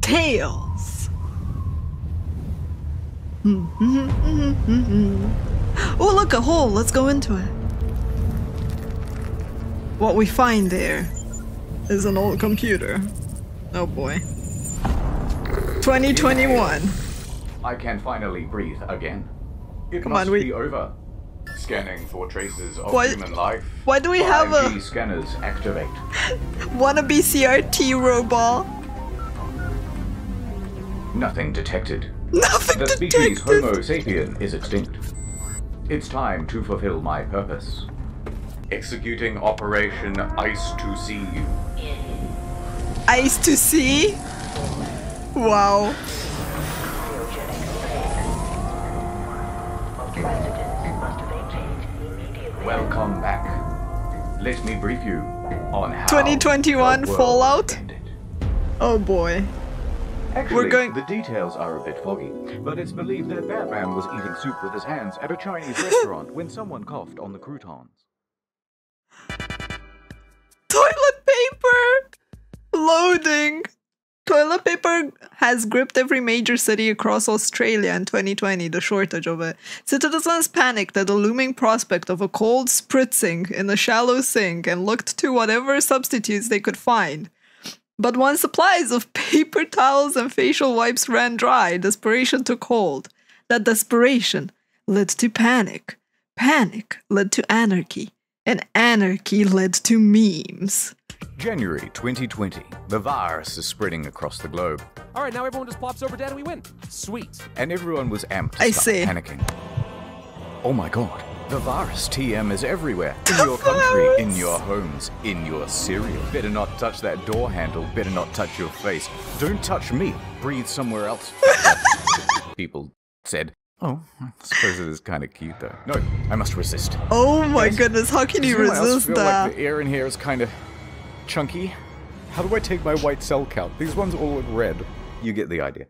Tails. Oh, look, a hole. Let's go into it. What we find there is an old computer. Oh boy. 2021. I can finally breathe again. It Come must on, be over. Scanning for traces of human life. Why do we have a 5G scanners activate. wannabe CRT robot? Nothing detected. Nothing The detected. species Homo sapien is extinct. It's time to fulfill my purpose. Executing Operation Ice to Sea. Ice to sea? Wow. Welcome back. Let me brief you on how 2021 the world Fallout? ended. Oh boy. Actually, going- the details are a bit foggy, but it's believed that Batman was eating soup with his hands at a Chinese restaurant when someone coughed on the croutons. Toilet paper! Loading! Toilet paper has gripped every major city across Australia in 2020, the shortage of it. Citizens panicked at the looming prospect of a cold spritzing in a shallow sink and looked to whatever substitutes they could find. But when supplies of paper towels and facial wipes ran dry, desperation took hold. That desperation led to panic. Panic led to anarchy. And anarchy led to memes. January 2020. The virus is spreading across the globe. All right, now everyone just plops over dead and we win. Sweet. And everyone was amped to I start see. panicking. Oh my god. The virus TM is everywhere. In your country, in your homes, in your cereal. Better not touch that door handle. Better not touch your face. Don't touch me. Breathe somewhere else. People said, oh, I suppose it is kind of cute though. No, I must resist. Oh my Yes. goodness, how can you Does anyone else resist feel that? like the air in here is kind of chunky? How do I take my white cell count? These ones all look red. You get the idea.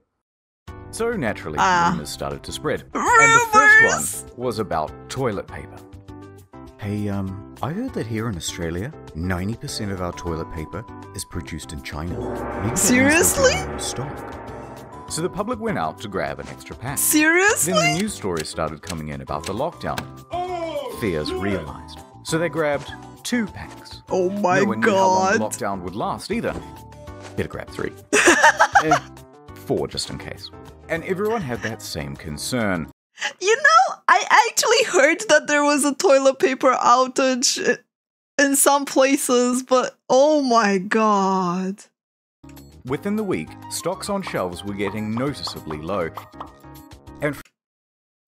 So naturally, rumors started to spread. And the first one was about toilet paper. Hey, I heard that here in Australia, 90% of our toilet paper is produced in China. Maybe that means they're Seriously? getting more stock. So the public went out to grab an extra pack. Seriously? Then the news stories started coming in about the lockdown. Fears realized. So they grabbed 2 packs. Oh my No one knew how long the god. lockdown would last either. Better grab 3. 4 just in case. And everyone had that same concern. You know, I actually heard that there was a toilet paper outage in some places, but oh my god. Within the week, stocks on shelves were getting noticeably low. And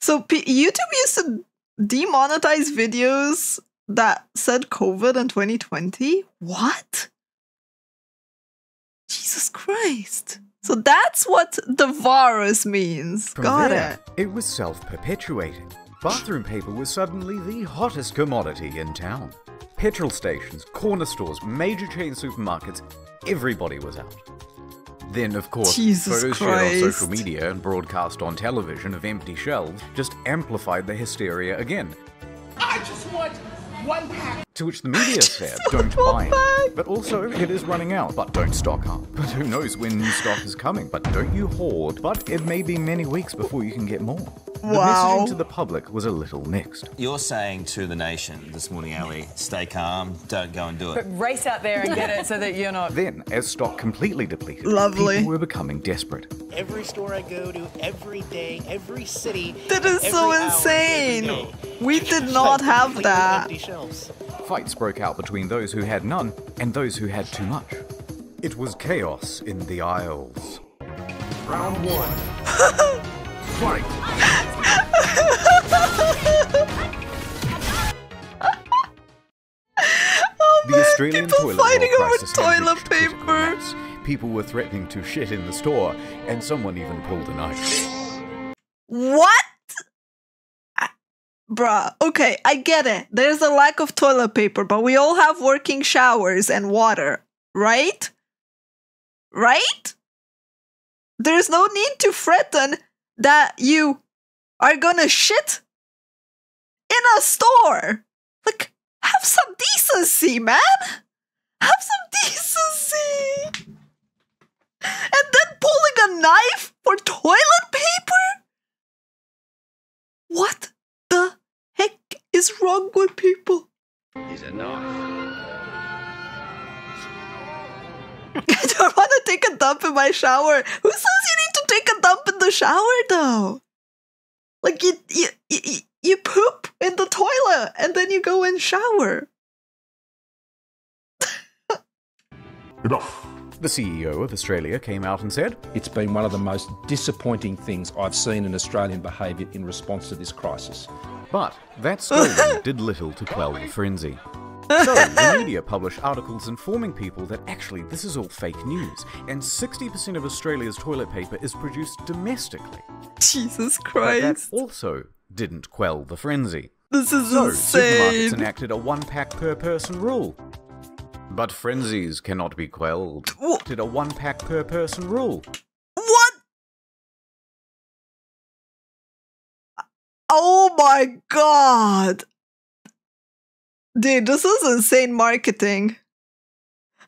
So YouTube used to demonetize videos that said COVID in 2020? What? Jesus Christ. So that's what TheVarus means. from Got there, it. it was self-perpetuating. Bathroom paper was suddenly the hottest commodity in town. Petrol stations, corner stores, major chain supermarkets, everybody was out. Then, of course, Jesus photos shared on Christ. social media and broadcast on television of empty shelves just amplified the hysteria again. I just want 1 pack. To which the media said, want don't one buy pack. it. But also, it is running out. But don't stock up. But who knows when new stock is coming. But don't you hoard. But it may be many weeks before you can get more. The Wow. messaging to the public was a little mixed. You're saying to the nation this morning, Ali, stay calm, don't go and do it. Race out there and get it so that you're not... Then, as stock completely depleted, Lovely. people were becoming desperate. Every store I go to, every day, every city. That is every so hour, insane. every day. We did not Like have completely that. Empty shelves. Fights broke out between those who had none and those who had too much. It was chaos in the aisles. Round 1. Fight. The Australian people toilet roll fighting over crisis had toilet reached critical paper. mass. People were threatening to shit in the store, and someone even pulled a knife. What? Bruh, okay, I get it. There's a lack of toilet paper, but we all have working showers and water, right? Right? There's no need to threaten that you are gonna shit in a store. Like, have some decency, man. Have some decency. And then pull wrong with people? Is enough. I don't want to take a dump in my shower. Who says you need to take a dump in the shower, though? Like, you poop in the toilet, and then you go and shower. Enough. The CEO of Australia came out and said, It's been one of the most disappointing things I've seen in Australian behaviour in response to this crisis. but that slogan did little to quell the frenzy. So, the media published articles informing people that actually this is all fake news, and 60% of Australia's toilet paper is produced domestically. Jesus But that Christ. also didn't quell the frenzy. This is So, supermarkets insane. enacted a one-pack per person rule. But frenzies cannot be quelled. What? Did a one-pack per person rule. What? Oh my god. Dude, this is insane marketing.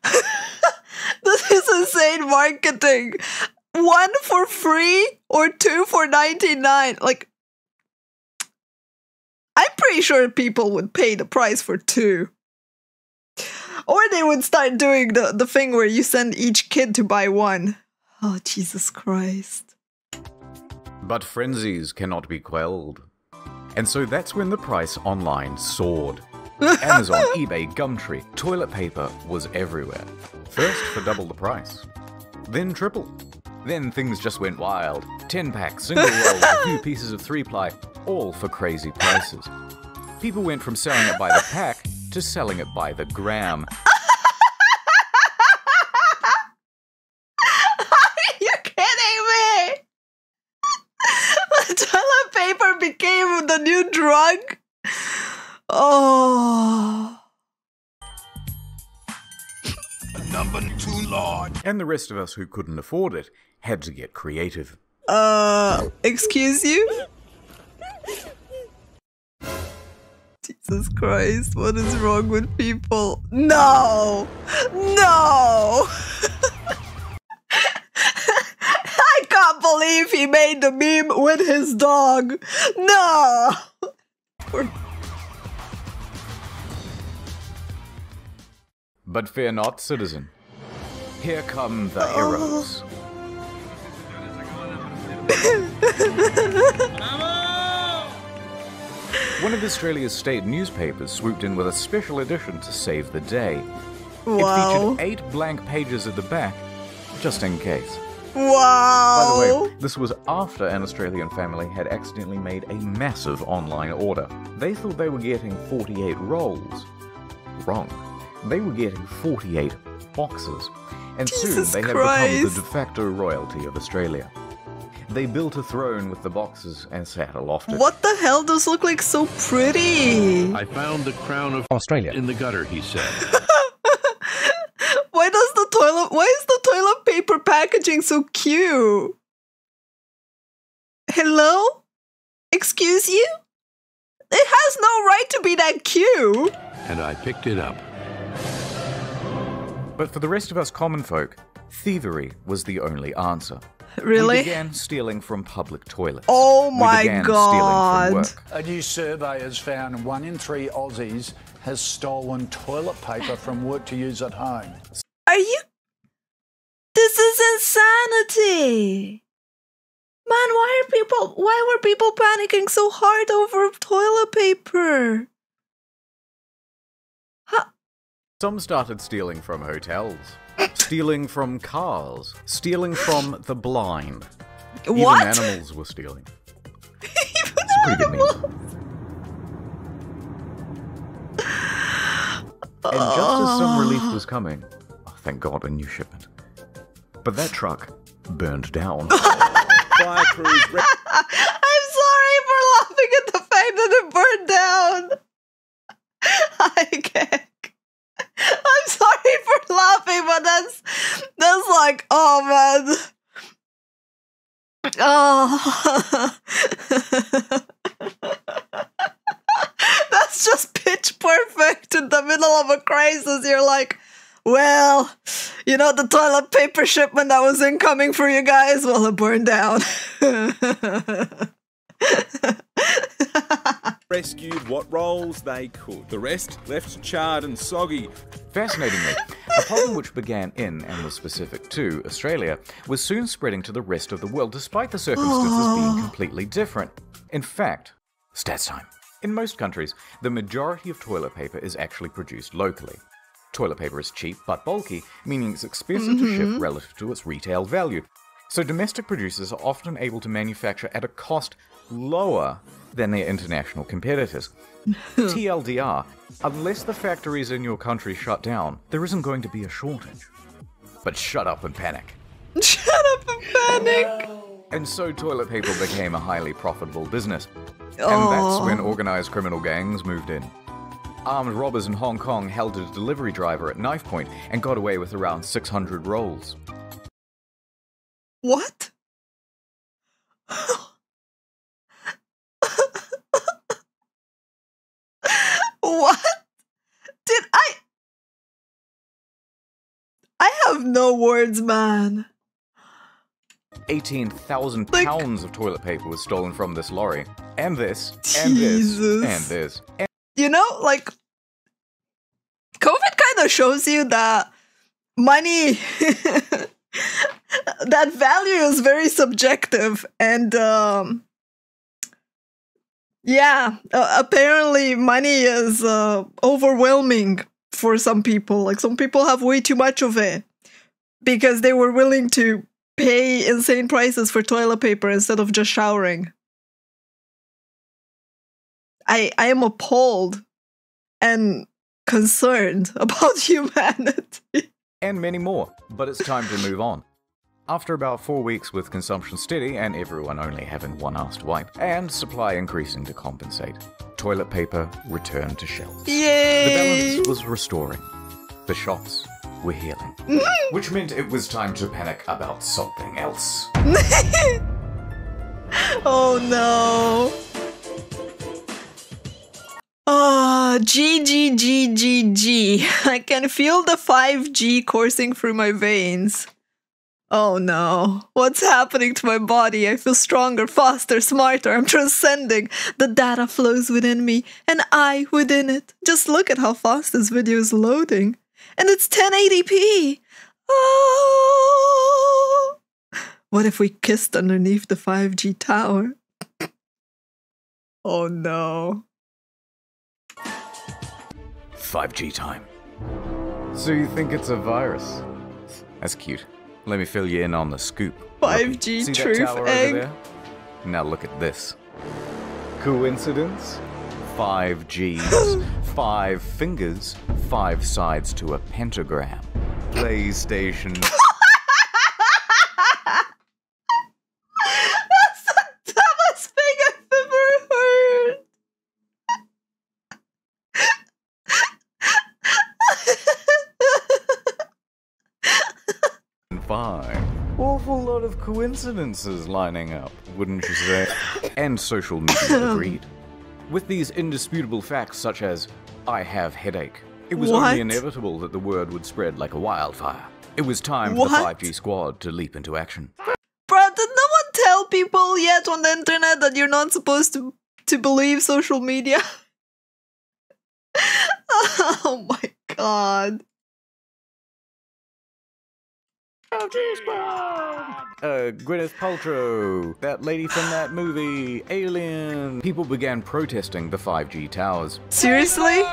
This is insane marketing. 1 for free or 2 for 99. Like, I'm pretty sure people would pay the price for 2. Or they would start doing the thing where you send each kid to buy 1. Oh, Jesus Christ. But frenzies cannot be quelled. And so that's when the price online soared. Amazon, eBay, Gumtree, toilet paper was everywhere. First for double the price. Then triple. Then things just went wild. 10-pack, single roll, a few pieces of 3-ply, all for crazy prices. People went from selling it by the pack to selling it by the gram. Are you kidding me? Toilet paper became the new drug? Oh. Number 2 large. And the rest of us who couldn't afford it had to get creative. Excuse you? Jesus Christ, what is wrong with people? No! No! I can't believe he made the meme with his dog. No! But fear not, citizen. Here come the heroes. One of Australia's state newspapers swooped in with a special edition to save the day. Wow. It featured 8 blank pages at the back, just in case. Wow. By the way, this was after an Australian family had accidentally made a massive online order. They thought they were getting 48 rolls. Wrong. They were getting 48 boxes. And Jesus soon they had Christ. become the de facto royalty of Australia. They built a throne with the boxes and sat aloft it. What the hell? Those look like so pretty. I found the crown of Australia. in the gutter, he said. Why is the toilet paper packaging so cute? Hello? Excuse you? It has no right to be that cute. And I picked it up. But for the rest of us common folk, thievery was the only answer. We Really? began stealing from public toilets. Oh We my began God. stealing from work. A new survey has found 1 in 3 Aussies has stolen toilet paper from work to use at home. Are you? This is insanity. Man, why were people panicking so hard over toilet paper? Some started stealing from hotels, stealing from cars, stealing from the blind. What? Even animals were stealing. It's a pretty good meme. And just as some relief was coming, oh, thank God, a new shipment. But that truck burned down. Fire crews. I'm sorry for laughing at the fact that it burned down. I can't. I'm sorry for laughing, but that's like, oh man. Oh. That's just pitch perfect in the middle of a crisis. You're like, well, you know, the toilet paper shipment that was incoming for you guys, well, it burned down. rescued what rolls they could. The rest left charred and soggy. Fascinatingly, a problem which began in and was specific to Australia was soon spreading to the rest of the world, despite the circumstances being completely different. In fact, stats time. In most countries, the majority of toilet paper is actually produced locally. Toilet paper is cheap but bulky, meaning it's expensive to ship relative to its retail value. So domestic producers are often able to manufacture at a cost lower than their international competitors. TLDR, unless the factories in your country shut down, there isn't going to be a shortage. But shut up and panic. Shut up and panic! And so toilet paper became a highly profitable business. And that's when organized criminal gangs moved in. Armed robbers in Hong Kong held a delivery driver at knife point and got away with around 600 rolls. What? What? Did I have no words, man. 18,000 pounds of toilet paper was stolen from this lorry. And this, and this, and this. You know, like, COVID kind of shows you that money, that value is very subjective. And, yeah, apparently money is overwhelming for some people. Like, some people have way too much of it because they were willing to pay insane prices for toilet paper instead of just showering. I am appalled and concerned about humanity. And many more, but it's time to move on. After about 4 weeks with consumption steady and everyone only having one ass to wipe, and supply increasing to compensate, toilet paper returned to shelves. Yay! The balance was restoring. The shops were healing. Which meant it was time to panic about something else. Oh no. Oh, G. I can feel the 5G coursing through my veins. Oh no. What's happening to my body? I feel stronger, faster, smarter. I'm transcending. The data flows within me, and I within it. Just look at how fast this video is loading. And it's 1080p. Oh. What if we kissed underneath the 5G tower? Oh no. 5G time. So you think it's a virus? That's cute. Let me fill you in on the scoop. 5G See truth that tower egg. over there? Now look at this. Coincidence? 5 Gs, 5 fingers, 5 sides to a pentagram. PlayStation. That's the dumbest thing I've ever heard. 5. Awful lot of coincidences lining up, wouldn't you say? And social media agreed. With these indisputable facts such as, I have headache, it was only inevitable that the word would spread like a wildfire. It was time for the 5G squad to leap into action. Bruh, did no one tell people yet on the internet that you're not supposed to believe social media? Oh my god. Gwyneth Paltrow, that lady from that movie, Alien. People began protesting the 5G towers. Seriously?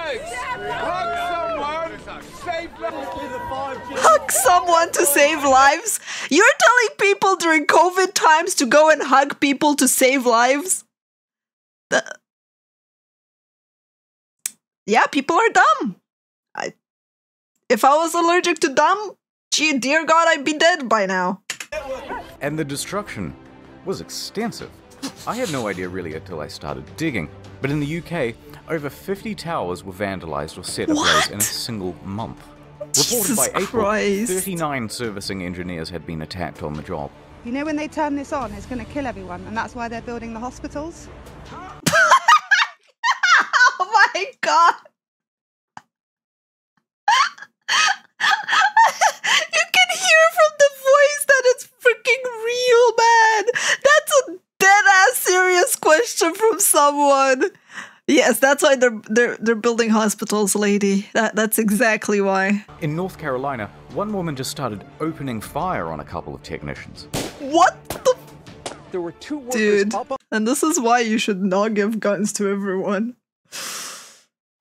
Hug someone to save lives? You're telling people during COVID times to go and hug people to save lives? Yeah, people are dumb. If I was allergic to dumb, gee, dear God, I'd be dead by now. And the destruction was extensive. I had no idea really until I started digging. But in the UK, over 50 towers were vandalized or set ablaze in a single month. Reported by April, 39 servicing engineers had been attacked on the job. You know when they turn this on, it's going to kill everyone, and that's why they're building the hospitals? Oh my god! You can hear from the voice that it's freaking real, man! That's a dead-ass serious question from someone! Yes, that's why they're building hospitals, lady. That's exactly why. In North Carolina, one woman just started opening fire on a couple of technicians. What the? There were 2 workers Dude, up on and this is why you should not give guns to everyone.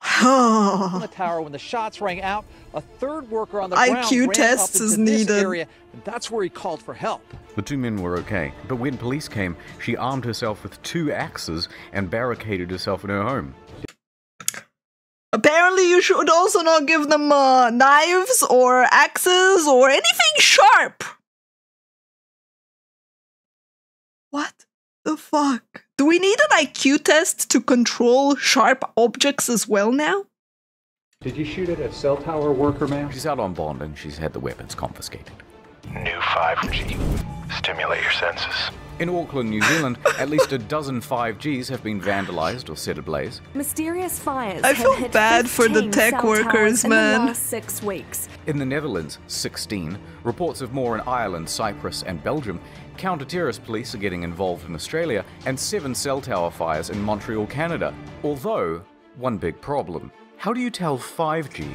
IQ the tower when the shots rang out. A 3rd worker on the ground ran tests up is into this needed. area, and that's where he called for help. The 2 men were okay, but when police came, she armed herself with 2 axes and barricaded herself in her home. Apparently, you should also not give them knives or axes or anything sharp. What the fuck? Do we need an IQ test to control sharp objects as well now? Did you shoot at a cell tower worker, ma'am? She's out on bond and she's had the weapons confiscated. New 5G. Stimulate your senses. In Auckland, New Zealand, at least a dozen 5Gs have been vandalized or set ablaze. Mysterious fires I have feel hit bad for the 15 tech cell workers, towers in man. the last 6 weeks. In the Netherlands, 16. Reports of more in Ireland, Cyprus, and Belgium. Counter-terrorist police are getting involved in Australia, and 7 cell tower fires in Montreal, Canada. Although, one big problem. How do you tell 5G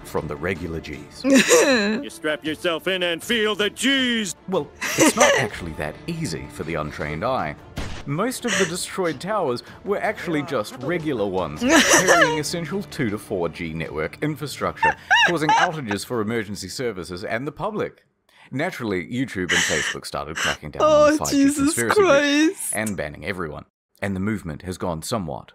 from the regular Gs? You strap yourself in and feel the G's. Well, it's not actually that easy for the untrained eye. Most of the destroyed towers were actually just regular ones, carrying essential 2 to 4G network infrastructure, causing outages for emergency services and the public. Naturally, YouTube and Facebook started cracking down on the 5G Jesus conspiracy groups Christ. and banning everyone. And the movement has gone somewhat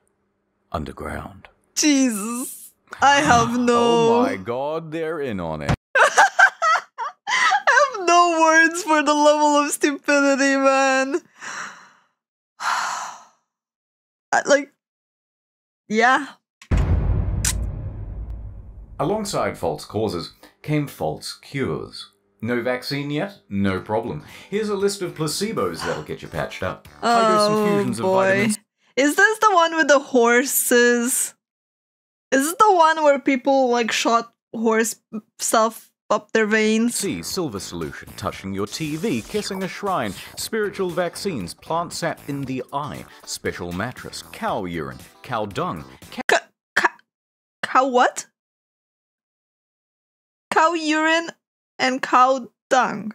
underground. Jesus. I have no... Oh my god, they're in on it. I have no words for the level of stupidity, man. Like, yeah. Alongside false causes came false cures. No vaccine yet? No problem. Here's a list of placebos that'll get you patched up. Oh infusions of boy. vitamins. Is this the one with the horses? Is this the one where people like shot horse stuff up their veins? C. Silver solution, touching your TV, kissing a shrine, spiritual vaccines, plant sap in the eye, special mattress, cow urine, cow dung. Cow what? Cow urine and cow dung.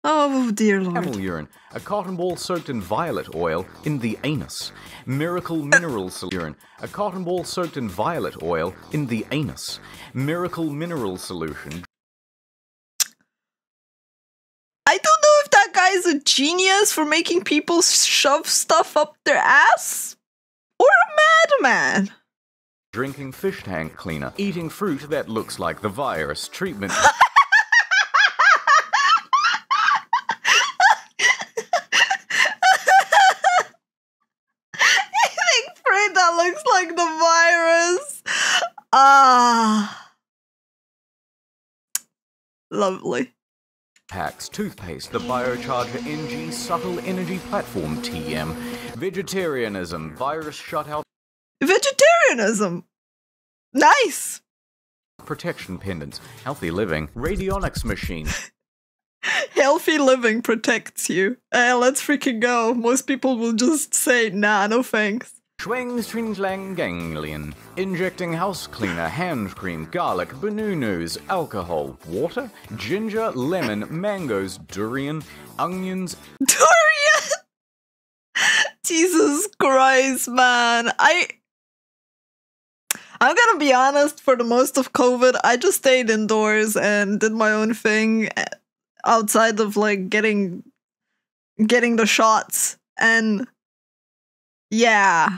Oh dear Lord. Camel urine, a cotton ball soaked in violet oil in the anus. Miracle mineral urine, a cotton ball soaked in violet oil in the anus. Miracle mineral solution. I don't know if that guy's a genius for making people shove stuff up their ass or a madman. Drinking fish tank cleaner, eating fruit that looks like the virus, treatment. That looks like the virus. Ah. Lovely. Packs, toothpaste, the Biocharger NG Subtle Energy Platform TM. Vegetarianism, virus shutout. Vegetarianism. Nice. Protection pendants, healthy living, radionics machine. Healthy living protects you. Let's freaking go. Most people will just say, nah, no thanks. Schwang Stringlang Ganglion. Injecting house cleaner, hand cream, garlic, banunus, alcohol, water, ginger, lemon, mangoes, durian, onions. Durian! Jesus Christ, man. I'm gonna be honest, for the most of COVID, I just stayed indoors and did my own thing outside of like getting the shots. And yeah.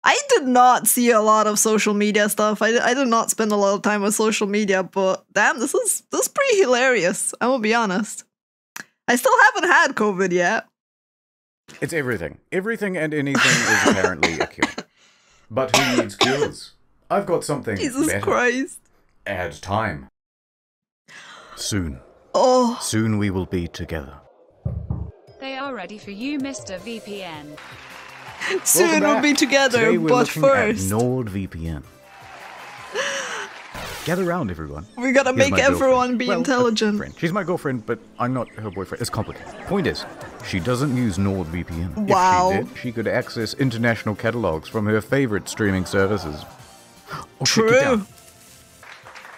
I did not see a lot of social media stuff. I did not spend a lot of time on social media, but damn, this is pretty hilarious. I will be honest. I still haven't had COVID yet. It's everything. Everything and anything is apparently a cure. But who needs cures? I've got something Jesus better. Christ. Add time. Soon. Oh. Soon we will be together. They are ready for you, Mr. VPN. Soon we'll be together, Today we're but looking first. at NordVPN. Gather round, everyone. We gotta Here's make my everyone girlfriend. be Well, intelligent. friend. She's my girlfriend, but I'm not her boyfriend. It's complicated. Point is, she doesn't use NordVPN. Wow. If she did, she could access international catalogs from her favorite streaming services. Oh, shit, get down.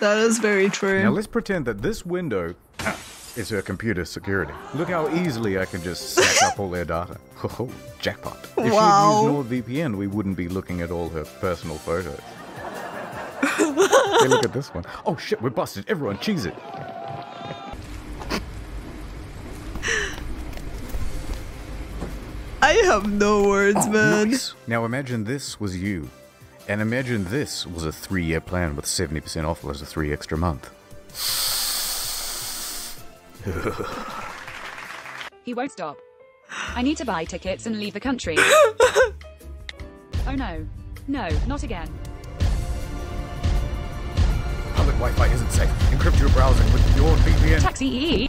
That is very true. Now let's pretend that this window is her computer security. Look how easily I can just snatch up all their data. Oh, jackpot. If Wow. she'd used NordVPN, we wouldn't be looking at all her personal photos. Hey, look at this one. Oh shit, we're busted. Everyone, cheese it. I have no words, man. Nice. Now imagine this was you. And imagine this was a 3-year plan with 70% off plus a 3 extra month. He won't stop. I need to buy tickets and leave the country. Oh no. No, not again. Public Wi-Fi isn't safe. Encrypt your browsing with your VPN. Taxi!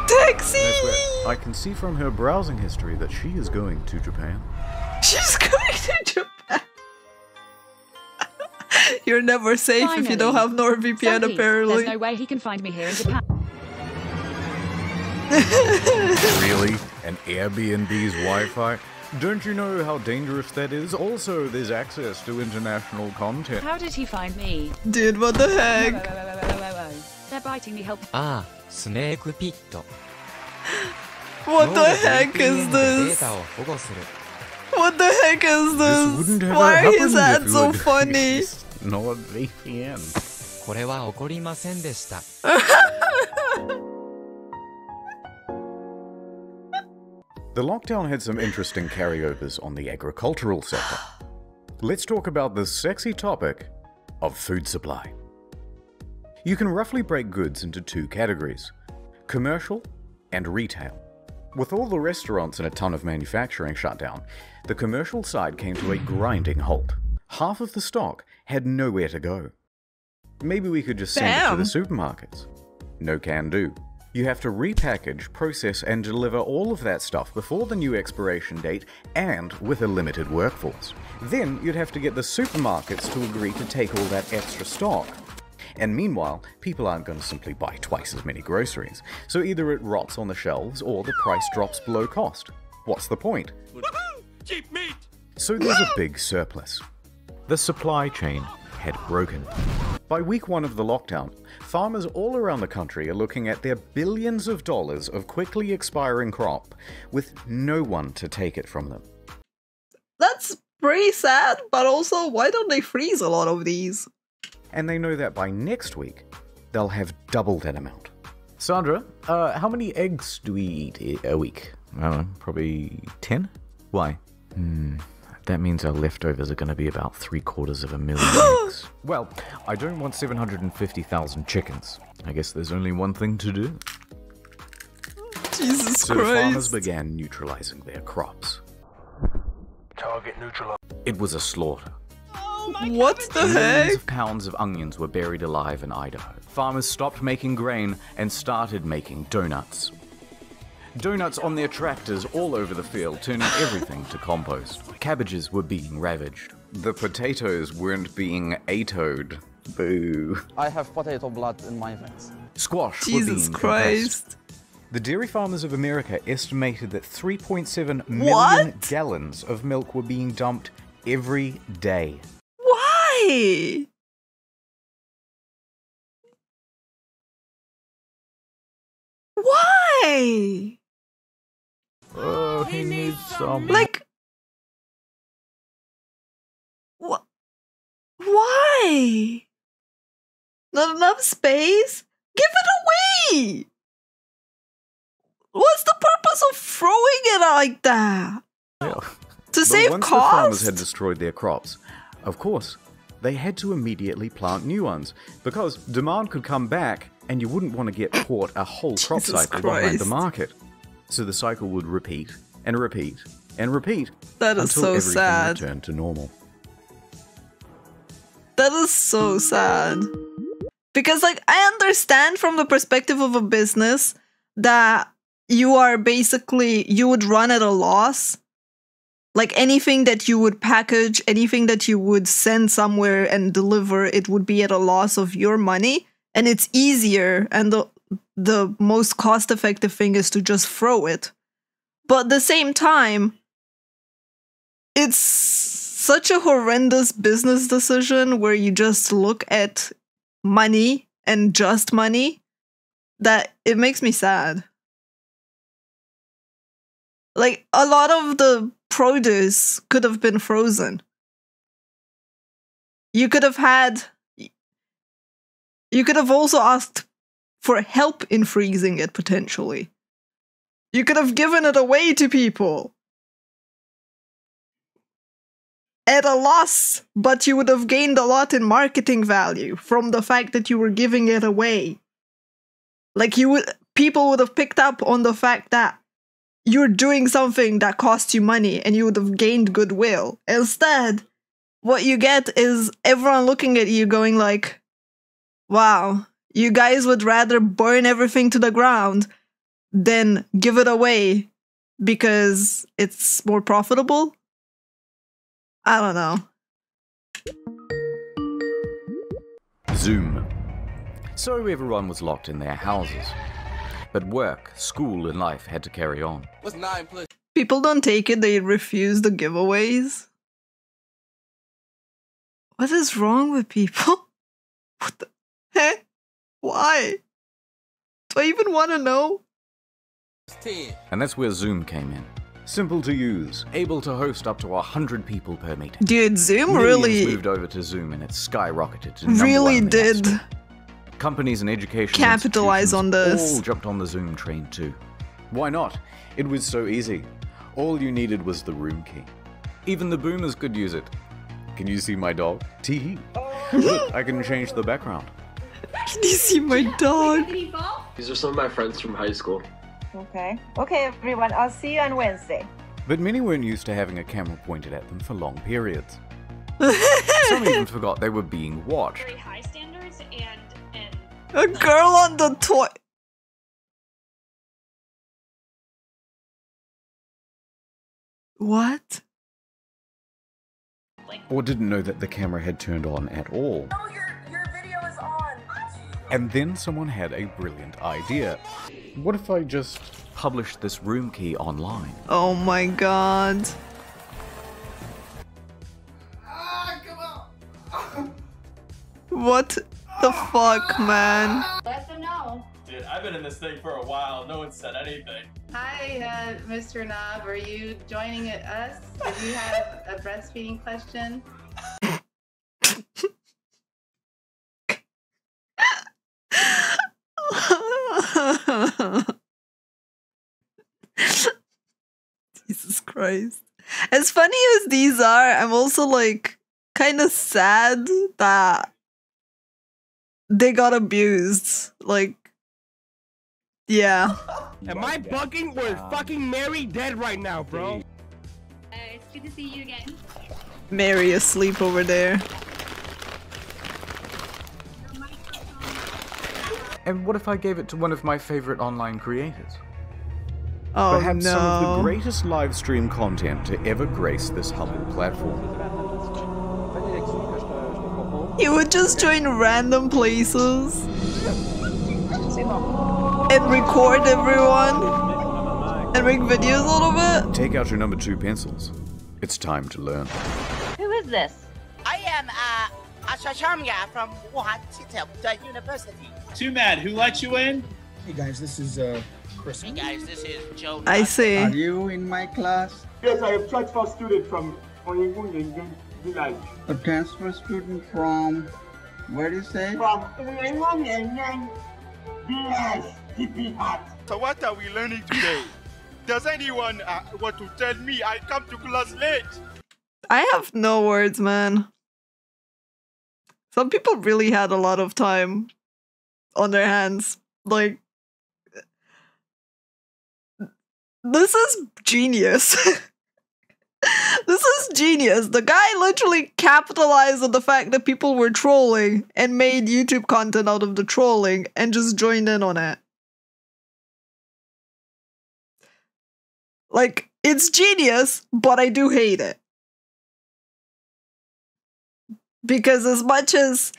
Taxi! I swear, I can see from her browsing history that she is going to Japan. She's going to Japan. You're never safe if you don't have NordVPN, Sophie, apparently. There's no way he can find me here in Japan. Really? An Airbnb's Wi-Fi? Don't you know how dangerous that is? Also, there's access to international content. How did he find me? Dude, what the heck? Whoa. They're biting me, help. Ah, Snake Pit. What the heck is this? What the heck is this? Wouldn't have Why is happened that if you so had funny? used NordVPN. これは起こりませんでした。 The lockdown had some interesting carryovers on the agricultural sector. Let's talk about the sexy topic of food supply. You can roughly break goods into 2 categories: commercial and retail. With all the restaurants and a ton of manufacturing shut down, the commercial side came to a grinding halt. Half of the stock had nowhere to go. Maybe we could just send it to the supermarkets. No can do. You have to repackage, process, and deliver all of that stuff before the new expiration date and with a limited workforce. Then you'd have to get the supermarkets to agree to take all that extra stock. And meanwhile, people aren't going to simply buy twice as many groceries, so either it rots on the shelves or the price drops below cost. What's the point? Cheap meat! So there's a big surplus. The supply chain had broken. By week 1 of the lockdown, farmers all around the country are looking at their billions of dollars of quickly expiring crop with no one to take it from them. That's pretty sad, but also, why don't they freeze a lot of these? And they know that by next week, they'll have double that amount. Sandra, how many eggs do we eat a week? I don't know, probably 10? Why? That means our leftovers are going to be about 750,000 eggs. Well, I don't want 750,000 chickens. I guess there's only one thing to do. Jesus So Christ. farmers began neutralizing their crops. Target neutralized. It was a slaughter. What the Millions heck? of pounds of onions were buried alive in Idaho. Farmers stopped making grain and started making donuts. Donuts on their tractors all over the field, turning everything to compost. Cabbages were being ravaged. The potatoes weren't being atoed. Boo. I have potato blood in my veins. Squash were Jesus being Christ. compressed. The Dairy Farmers of America estimated that 3.7 million What? gallons of milk were being dumped every day. Why? Why? Oh, he needs some. Like, why? Not enough space? Give it away! What's the purpose of throwing it like that? To But save once the farmers cost? had destroyed their crops, of course, they had to immediately plant new ones, because demand could come back and you wouldn't want to get caught a whole crop Jesus cycle behind the Christ. market. So the cycle would repeat and repeat and repeat That is until so everything sad. returned to normal. That is so sad. Because, like, I understand from the perspective of a business that you are basically, you would run at a loss Like anything that you would package, anything that you would send somewhere and deliver, it would be at a loss of your money. And it's easier, and the most cost-effective thing is to just throw it. But at the same time, it's such a horrendous business decision where you just look at money and just money that it makes me sad. Like, a lot of the produce could have been frozen. You could have also asked for help in freezing it, potentially. You could have given it away to people. At a loss, but you would have gained a lot in marketing value from the fact that you were giving it away. Like, people would have picked up on the fact that you're doing something that costs you money, and you would have gained goodwill. Instead, what you get is everyone looking at you going like, wow, you guys would rather burn everything to the ground than give it away because it's more profitable? I don't know. Zoom. So everyone was locked in their houses. But work, school, and life had to carry on. What's 9 plus? People don't take it, they refuse the giveaways. What is wrong with people? What the heck? Why? Do I even want to know? 10. And that's where Zoom came in. Simple to use, able to host up to 100 people per meeting. Dude, Zoom Millions really moved over to Zoom and it skyrocketed to number really one in the did App Store. Companies and education capitalize on this. all jumped on the Zoom train too. Why not? It was so easy. All you needed was the room key. Even the boomers could use it. Can you see my dog? Tee. Look, I can change the background. Can you see my dog? These are some of my friends from high school. Okay. Okay, everyone. I'll see you on Wednesday. But many weren't used to having a camera pointed at them for long periods. Some even forgot they were being watched. Very high standards and a girl on the toy. What? Or didn't know that the camera had turned on at all. Oh, your video is on. And then someone had a brilliant idea. What if I just published this room key online? Oh my god. What the fuck, man? Let them know. Dude, I've been in this thing for a while. No one said anything. Hi, Mr. Knob. Are you joining us? Do you have a breastfeeding question? Jesus Christ. As funny as these are, I'm also like kind of sad that they got abused. Like, yeah. Am I bugging? We're fucking Mary dead right now, bro. It's good to see you again. Mary asleep over there. And what if I gave it to one of my favorite online creators? Oh, perhaps no. some of the greatest live stream content to ever grace this humble platform. You would just join random places and record everyone and make videos a little bit. Take out your number 2 pencils. It's time to learn. Who is this? I am Ashashamya from Wuhan University. Too mad. Who let you in? Hey guys, this is Chris. Hey guys, this is Joe. I see. Are you in my class? Yes, I am transfer student from Oyengun village. A transfer student from, where do you say? From Oyengun village, TP Hut. So what are we learning today? Does anyone want to tell me I come to class late? I have no words, man. Some people really had a lot of time on their hands. Like, this is genius. This is genius. The guy literally capitalized on the fact that people were trolling and made YouTube content out of the trolling and just joined in on it. Like, It's genius, but I do hate it. Because as much as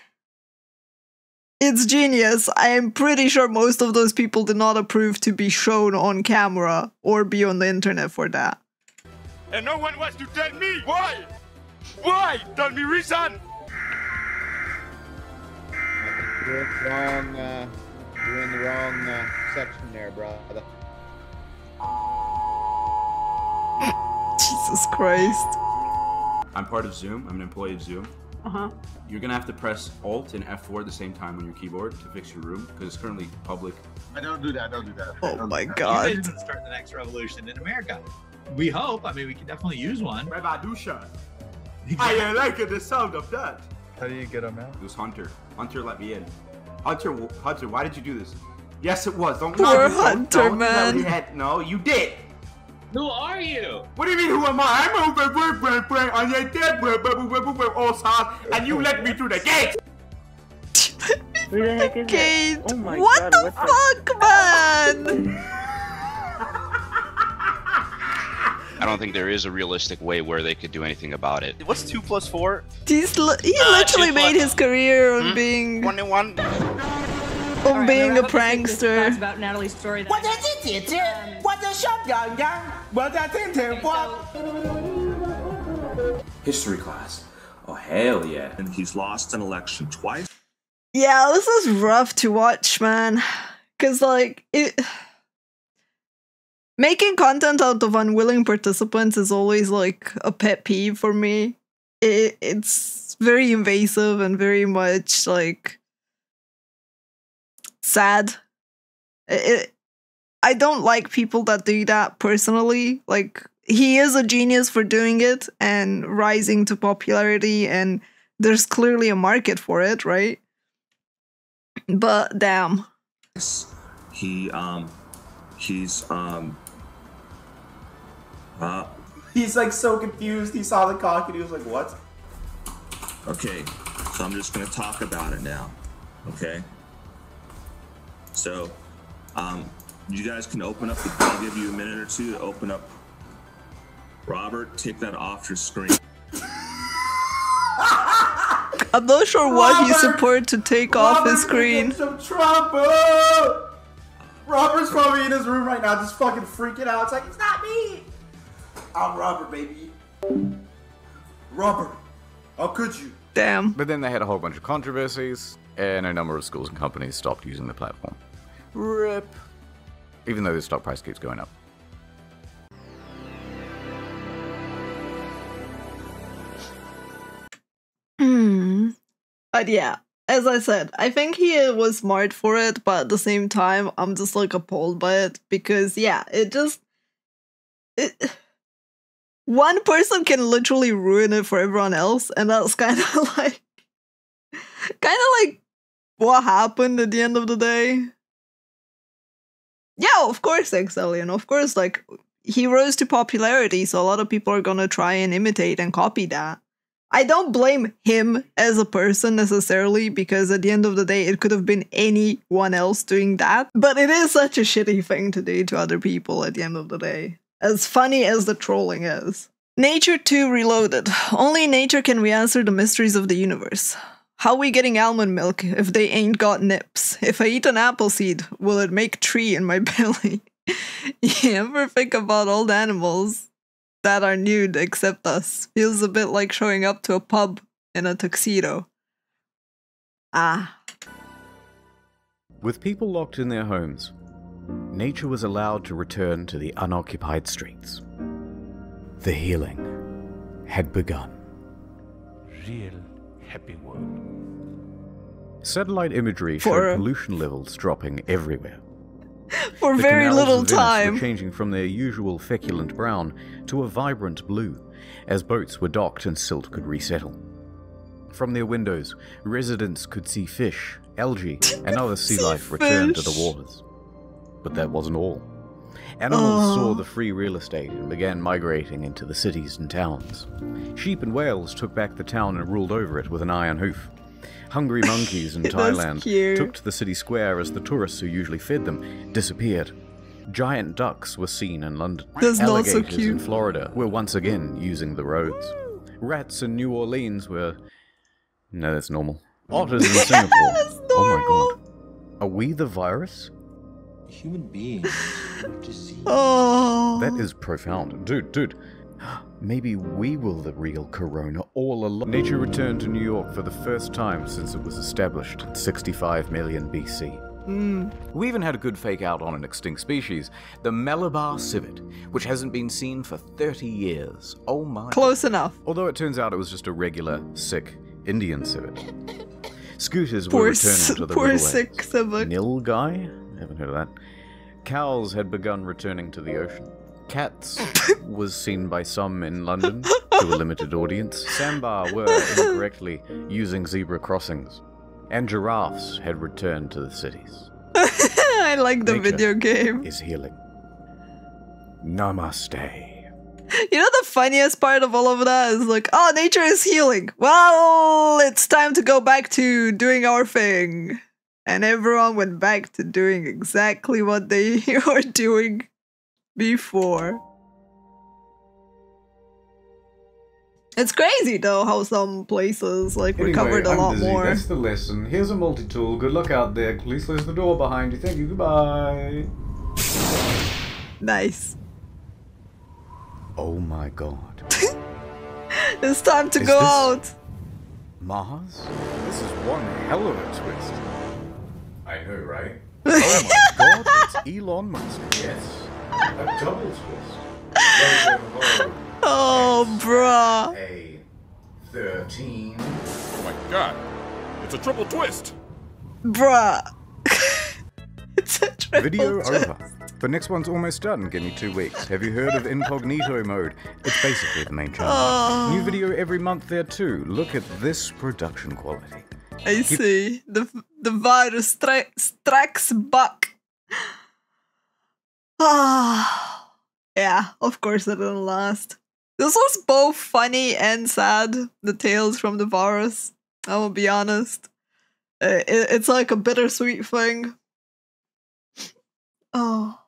it's genius, I am pretty sure most of those people did not approve to be shown on camera or be on the internet for that. And no one wants to tell me why. Why? Tell me reason. You're in the wrong section there, brother. Jesus Christ. I'm part of Zoom. I'm an employee of Zoom. Uh-huh. You're gonna have to press Alt and F4 at the same time on your keyboard to fix your room because it's currently public. I don't do that. Don't do that. Oh my God. You guys can start the next revolution in America. We hope. I mean, we can definitely use one. Revolution. I like the sound of that. How do you get him out? It was Hunter. Hunter let me in. Hunter, why did you do this? Yes, it was. Don't Poor Hunter, man. No, you did. Who are you? What do you mean, who am I? I'm and you let me through the gate! Who the heck is Gate. that? Oh my what God, the fuck, man? I don't think there is a realistic way where they could do anything about it. What's 2 plus 4? He literally made his career on being... 21. On being a prankster. About Natalie's story. History class. Oh, hell yeah. And he's lost an election twice. Yeah, this is rough to watch, man. Cause like, making content out of unwilling participants is always like a pet peeve for me. It's very invasive and very much like sad. I don't like people that do that personally. Like, he is a genius for doing it and rising to popularity, and there's clearly a market for it, right? But damn. He's like so confused. He saw the cock and he was like, what? Okay, so I'm just gonna talk about it now. Okay? So, you guys can open up I'll give you a minute or two to open up. Robert, take that off your screen. I'm not sure what he's supposed to take off his screen. Some trouble. Robert's probably in his room right now just fucking freaking out. It's like, it's not me. I'm Robert, baby. Robert, how could you? Damn. But then they had a whole bunch of controversies, and a number of schools and companies stopped using the platform. RIP. Even though the stock price keeps going up. But yeah, as I said, I think he was smart for it, but at the same time, I'm just like appalled by it because yeah, one person can literally ruin it for everyone else, and that's kind of like what happened at the end of the day. Yeah, of course, Excellion, of course, like, he rose to popularity, so a lot of people are gonna try and imitate and copy that. I don't blame him as a person necessarily, because at the end of the day, it could have been anyone else doing that. But it is such a shitty thing to do to other people at the end of the day. As funny as the trolling is. Nature 2 Reloaded. Only nature can re-answer the mysteries of the universe. How we getting almond milk if they ain't got nips? If I eat an apple seed, will it make tree in my belly? You ever think about all the animals that are nude except us? Feels a bit like showing up to a pub in a tuxedo. Ah. With people locked in their homes, nature was allowed to return to the unoccupied streets. The healing had begun. Real happy world. Satellite imagery showed pollution levels dropping everywhere. For very little time. Were changing from their usual feculent brown to a vibrant blue, as boats were docked and silt could resettle. From their windows, residents could see fish, algae, and other sea life return to the waters. But that wasn't all. Animals saw the free real estate and began migrating into the cities and towns. Sheep and whales took back the town and ruled over it with an iron hoof. Hungry monkeys in Thailand took to the city square as the tourists who usually fed them disappeared. Giant ducks were seen in London. That's not so Alligators cute. in Florida were once again using the roads. Rats in New Orleans were... No, that's normal. Otters in Singapore. Oh my god. Are we the virus? Human beings are disease. Oh. That is profound. Dude. Maybe we were the real corona all along. Nature returned to New York for the first time since it was established in 65 million BC. We even had a good fake out on an extinct species, the Malabar civet, which hasn't been seen for 30 years. Oh my. Close enough. Although it turns out it was just a regular, sick Indian civet. Scooters were returning to the poor riverways. sick civet. Nilgai? Haven't heard of that. Cows had begun returning to the ocean. Cats was seen by some in London to a limited audience. Sambar were incorrectly using zebra crossings. And giraffes had returned to the cities. I like the Nature video game. is healing. Namaste. You know the funniest part of all of that is like, oh, nature is healing. Well, it's time to go back to doing our thing. And everyone went back to doing exactly what they were doing before. It's crazy though how some places like recovered a lot more. That's the lesson. Here's a multi-tool. Good luck out there. Please close the door behind you. Thank you. Goodbye. Nice. Oh my god. It's time to go out. Mars? This is one hell of a twist. I know, right? Oh my god, it's Elon Musk. Yes. A double twist. Oh, bruh. A 13. Oh my god. It's a triple twist. Bruh. It's a triple Video twist. over. The next one's almost done. Give me 2 weeks. Have you heard of incognito mode? It's basically the main channel. Oh. New video every month there too. Look at this production quality. I see. The virus strikes back. Ah. Yeah, of course it didn't last. This was both funny and sad, the tales from the virus. I will be honest. It's like a bittersweet thing. Oh.